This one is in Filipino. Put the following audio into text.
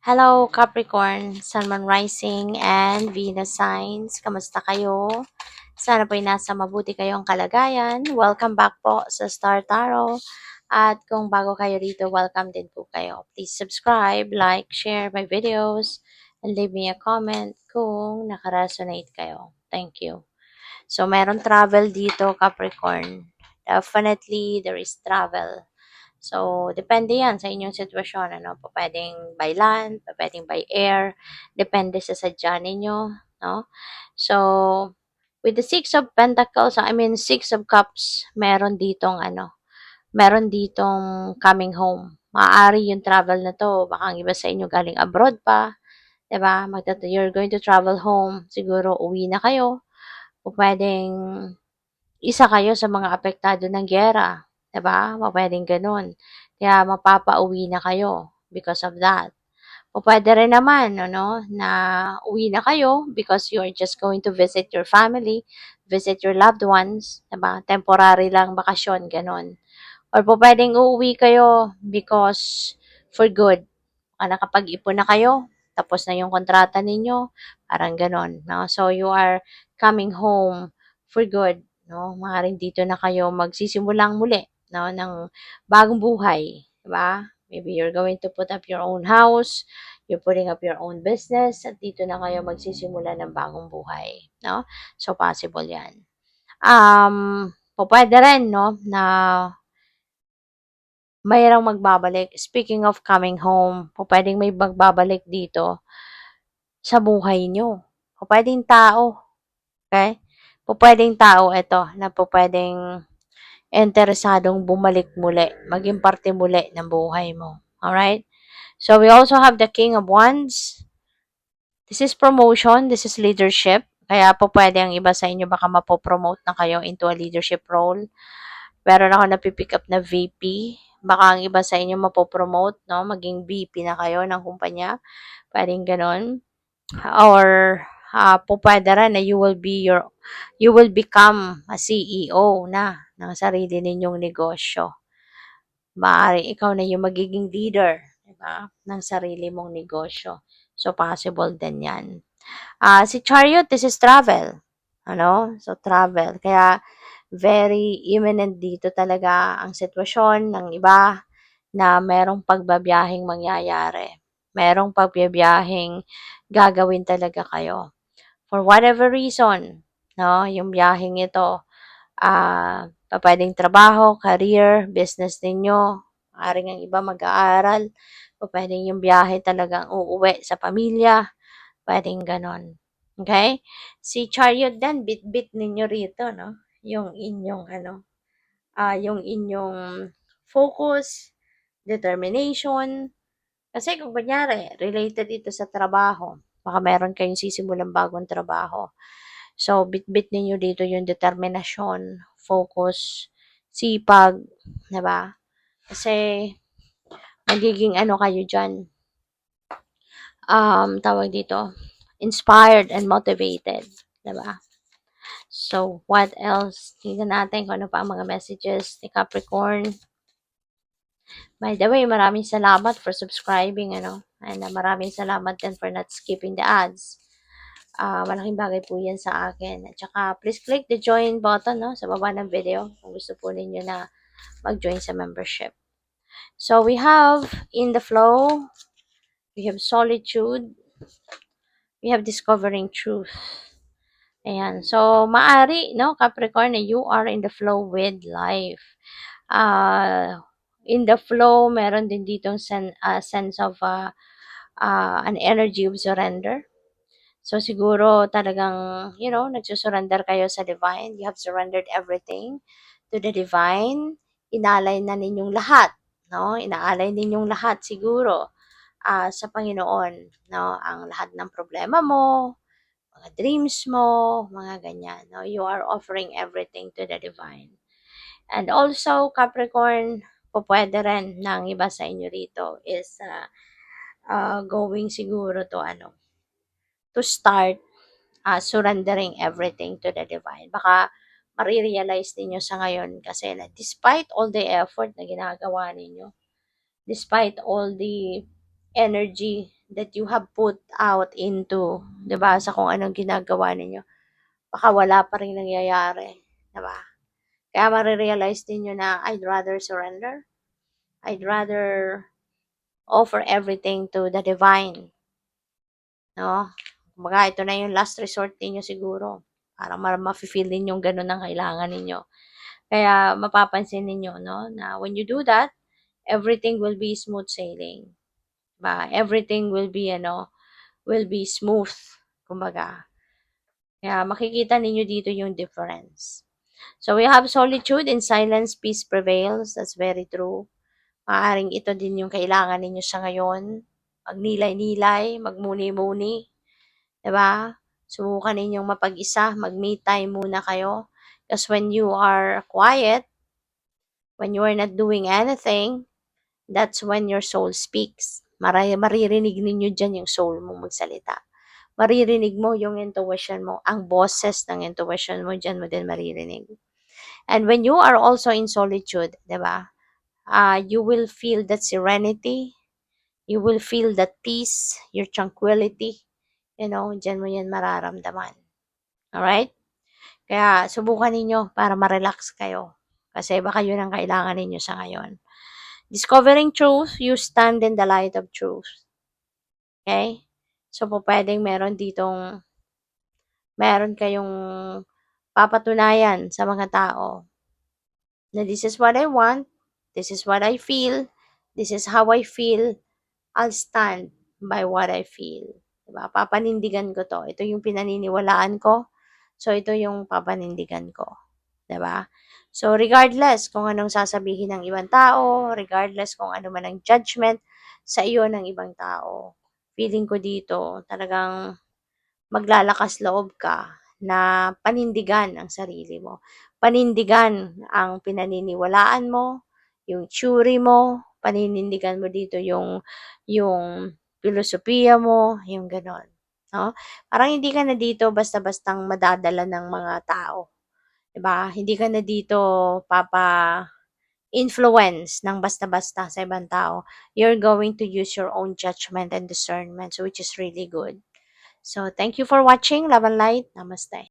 Hello Capricorn, Sun, Moon Rising, and Venus signs. Kamusta kayo? Sana po'y nasa mabuti kayong kalagayan. Welcome back po sa Star Tarot. At kung bago kayo rito, welcome din po kayo. Please subscribe, like, share my videos, and leave me a comment kung nakaresonate kayo. Thank you. So, meron travel dito, Capricorn. Definitely, there is travel. So, depende yan sa inyong sitwasyon. Ano? Pwedeng by land, pwedeng by air. Depende sa sadya ninyo. No? So, with the Six of Pentacles, Six of Cups, meron ditong coming home. Maaari yung travel na to. Baka ang iba sa inyo galing abroad pa. Diba? You're going to travel home. Siguro uwi na kayo. O pwedeng isa kayo sa mga apektado ng giyera. Diba? Pwedeng ganun. Kaya mapapauwi na kayo because of that. O pwede rin naman, na uwi na kayo because you're just going to visit your family, visit your loved ones, diba? Temporary lang bakasyon, ganun. Or po pwedeng uuwi kayo because for good. Nakapag-ipon na kayo, tapos na yung kontrata ninyo, parang ganon, no? So, you are coming home for good, no? Maaaring dito na kayo magsisimulang muli, no? Ng bagong buhay, diba? Maybe you're going to put up your own house, you're putting up your own business, at dito na kayo magsisimula ng bagong buhay, no? So, possible yan. Pwede rin, no, na mayroong magbabalik. Speaking of coming home, pwedeng may magbabalik dito sa buhay nyo. Pwedeng tao, okay? Pwedeng tao ito na pwedeng interesadong bumalik muli, maging parte muli ng buhay mo. Alright? So, we also have the King of Wands. This is promotion, this is leadership. Kaya pwede ang iba sa inyo baka mapopromote na kayo into a leadership role. Meron ako napipick up na VP. Baka ang iba sa inyo mapopromote, no? Maging VP na kayo ng kumpanya. Pwedeng ganon. Or, pwede rin na you will become a CEO na ng sarili ninyong negosyo. Maaari ikaw na yung magiging leader, diba? Ng sarili mong negosyo. So, possible din yan. Si Chariot, this is travel. So, travel. Kaya, very imminent dito talaga ang sitwasyon ng iba na merong pagbabiyahing mangyayari. Merong pagbabiyahing gagawin talaga kayo. For whatever reason, no, yung biyaheng ito, pwedeng trabaho, career, business ninyo, maaaring ang iba mag-aaral, pwedeng yung biyahe talagang uuwi sa pamilya, pwedeng ganon. Okay? Si Chariot din, bit-bit ninyo rito, no? Yung inyong focus, determination. Kasi kung kunyari, related ito sa trabaho, baka meron kayong sisimulang bagong trabaho. So, bit-bit ninyo dito yung determinasyon, focus, sipag, diba? Kasi, magiging kayo dyan, tawag dito, inspired and motivated, diba? So, what else? Tingnan natin kung ano pa ang mga messages ni Capricorn. By the way, maraming salamat for subscribing, And maraming salamat din for not skipping the ads. Malaking bagay po yan sa akin. At saka, please click the join button, sa baba ng video kung gusto po ninyo na mag-join sa membership. So, we have in the flow, we have solitude, we have discovering truth. Ayan. So, maari, Capricorn, na you are in the flow with life. In the flow, meron din ditong sense of an energy of surrender. So, siguro talagang, nagsusurrender kayo sa divine. You have surrendered everything to the divine. Inalay na ninyong lahat, Inaalay ninyong lahat siguro sa Panginoon, Ang lahat ng problema mo, mga dreams mo, mga ganyan, You are offering everything to the divine. And also, Capricorn, pwede rin ng iba sa inyo rito is going siguro to start surrendering everything to the divine. Baka marirealize ninyo sa ngayon kasi despite all the effort na ginagawa ninyo, despite all the energy that you have put out into, 'di ba, sa kung anong ginagawa ninyo, baka wala pa ring nangyayari, 'di ba? Kaya mare-realize ninyo na I'd rather surrender. I'd rather offer everything to the divine, no? Kumbaga ito na yung last resort ninyo siguro. Para mafe-feel din yung gano'n ang kailangan ninyo. Kaya mapapansin ninyo, no, na when you do that, everything will be smooth sailing. Ba? Everything will be smooth. Kumbaga. Kaya makikita ninyo dito yung difference. So we have solitude in silence, peace prevails. That's very true. Maaring ito din yung kailangan ninyo sa ngayon. Magnilay-nilay, magmuni-muni, 'di ba? Subukan ninyong mapag-isa, mag-me time muna kayo. Because when you are quiet, when you are not doing anything, that's when your soul speaks. Maririnig ninyo dyan yung soul mo magsalita. Maririnig mo yung intuition mo, ang boses ng intuition mo, dyan mo din maririnig. And when you are also in solitude, 'di ba? You will feel that serenity, you will feel that peace, your tranquility, dyan mo yan mararamdaman. Alright? Kaya subukan ninyo para ma-relax kayo. Kasi baka yun ang kailangan ninyo sa ngayon. Discovering truth, you stand in the light of truth. Okay? So, pwedeng meron kayong papatunayan sa mga tao na this is what I want, this is what I feel, this is how I feel, I'll stand by what I feel. Diba? Papanindigan ko to. Ito yung pinaniniwalaan ko. So, ito yung papanindigan ko. Diba? So, regardless kung anong sasabihin ng ibang tao, regardless kung ano man ang judgment sa iyo ng ibang tao, feeling ko dito talagang maglalakas loob ka na panindigan ang sarili mo. Panindigan ang pinaniniwalaan mo, yung theory mo, paninindigan mo dito yung filosofiya mo, yung gano'n. No? Parang hindi ka na dito basta-bastang madadala ng mga tao. 'Di ba? Hindi ka na dito influence ng basta-basta sa ibang tao. You're going to use your own judgment and discernment, so which is really good. So, thank you for watching. Love and light. Namaste.